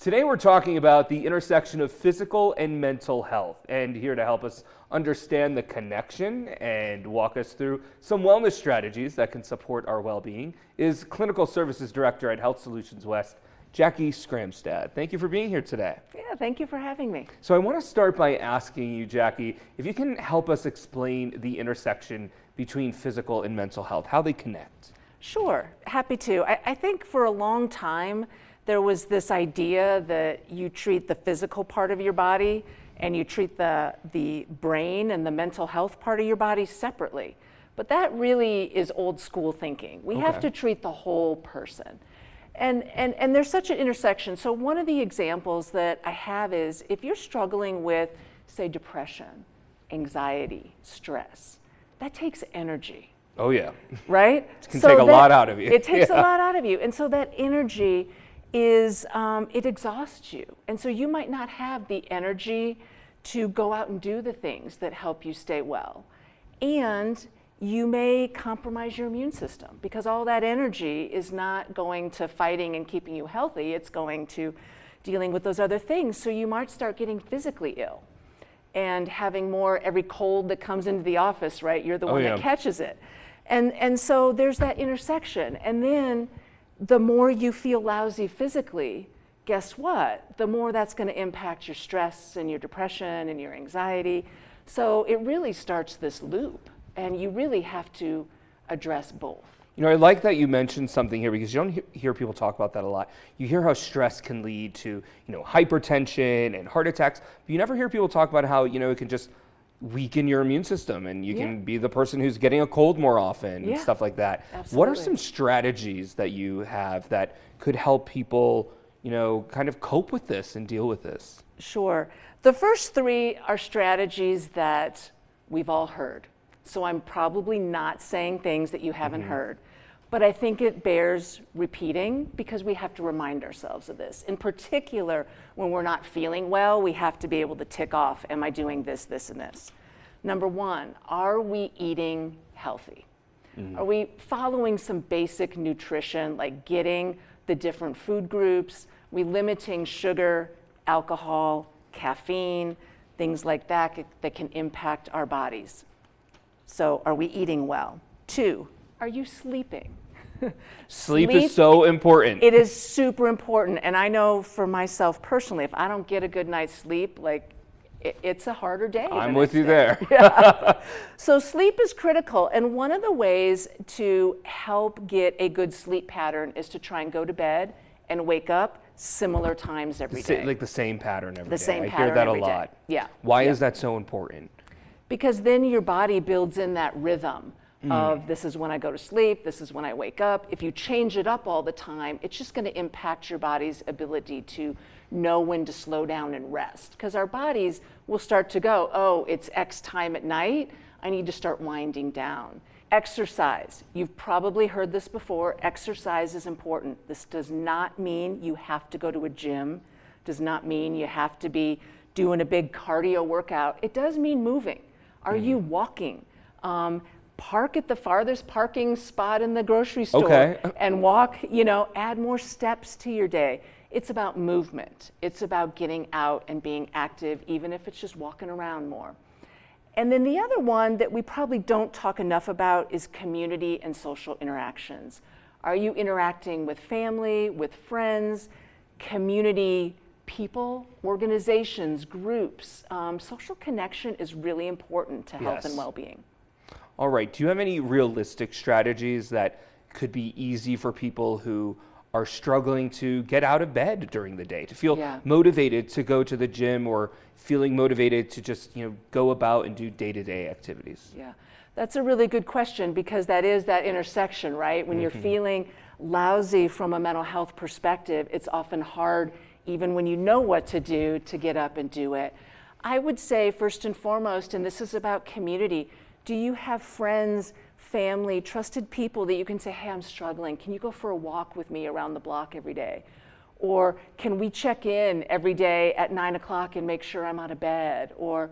Today we're talking about the intersection of physical and mental health, and here to help us understand the connection and walk us through some wellness strategies that can support our well-being is Clinical Services Director at Health Solutions West, Jackie Skramstad. Thank you for being here today. Yeah, thank you for having me. So I want to start by asking you, Jackie, if you can help us explain the intersection between physical and mental health, how they connect. Sure, happy to. I think for a long time, there was this idea that you treat the physical part of your body and you treat the brain and the mental health part of your body separately. But that really is old school thinking. We have to treat the whole person. And there's such an intersection. So one of the examples that I have is if you're struggling with, say, depression, anxiety, stress, that takes energy. Oh yeah. Right? It can take a lot out of you. It takes a lot out of you. And so that energy is, it exhausts you. And so you might not have the energy to go out and do the things that help you stay well. And you may compromise your immune system because all that energy is not going to fighting and keeping you healthy. It's going to dealing with those other things. So you might start getting physically ill and having more every cold that comes into the office, right? You're the one that catches it. And so there's that intersection. And then the more you feel lousy physically, guess what? The more that's going to impact your stress and your depression and your anxiety. So it really starts this loop, and you really have to address both. You know, I like that you mentioned something here because you don't hear people talk about that a lot. You hear how stress can lead to, hypertension and heart attacks, but you never hear people talk about how, it can just weaken your immune system and you can be the person who's getting a cold more often and stuff like that. Absolutely. What are some strategies that you have that could help people, kind of cope with this and deal with this? Sure. The first three are strategies that we've all heard. So I'm probably not saying things that you haven't heard, but I think it bears repeating because we have to remind ourselves of this. In particular, when we're not feeling well, we have to be able to tick off, am I doing this, this, and this? Number one, are we eating healthy? Are we following some basic nutrition, like getting the different food groups? We limiting sugar, alcohol, caffeine, things like that that can impact our bodies. So are we eating well? Two, are you sleeping? Sleep is so important. It is super important. And I know for myself personally, if I don't get a good night's sleep, it's a harder day. I'm with you there. So sleep is critical. And one of the ways to help get a good sleep pattern is to try and go to bed and wake up similar times every day. Like the same pattern every day. The same I pattern hear that every a lot. day. Yeah. Why is that so important? Because then your body builds in that rhythm of this is when I go to sleep, this is when I wake up. If you change it up all the time, it's just going to impact your body's ability to know when to slow down and rest. Because our bodies will start to go, oh, it's X time at night, I need to start winding down. Exercise. You've probably heard this before. Exercise is important. This does not mean you have to go to a gym. Does not mean you have to be doing a big cardio workout. It does mean moving. Are you walking? Park at the farthest parking spot in the grocery store and walk, add more steps to your day. It's about movement. It's about getting out and being active, even if it's just walking around more. And then the other one that we probably don't talk enough about is community and social interactions. Are you interacting with family, with friends, community people, organizations, groups? Social connection is really important to health and well-being. All right. Do you have any realistic strategies that could be easy for people who are struggling to get out of bed during the day, to feel motivated to go to the gym or feeling motivated to just, go about and do day-to-day activities? Yeah, that's a really good question because that is that intersection, right? When you're feeling lousy from a mental health perspective, it's often hard, even when you know what to do, to get up and do it. I would say first and foremost, and this is about community, do you have friends, family, trusted people that you can say, hey, I'm struggling. Can you go for a walk with me around the block every day? Or can we check in every day at 9 o'clock and make sure I'm out of bed? Or,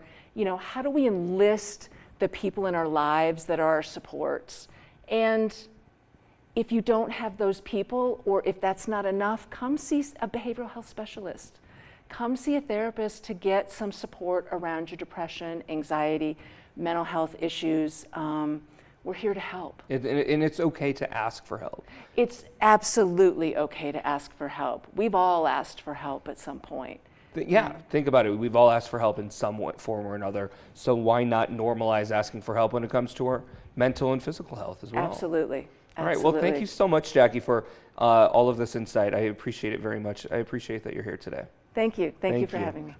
how do we enlist the people in our lives that are our supports? And If you don't have those people, or if that's not enough, come see a behavioral health specialist. Come see a therapist to get some support around your depression, anxiety, mental health issues. We're here to help. And it's okay to ask for help. It's absolutely okay to ask for help. We've all asked for help at some point. Yeah, think about it. We've all asked for help in some form or another. So why not normalize asking for help when it comes to our mental and physical health as well? Absolutely. All right. Well, thank you so much, Jackie, for all of this insight. I appreciate it very much. I appreciate that you're here today. Thank you. Thank you for you. having me.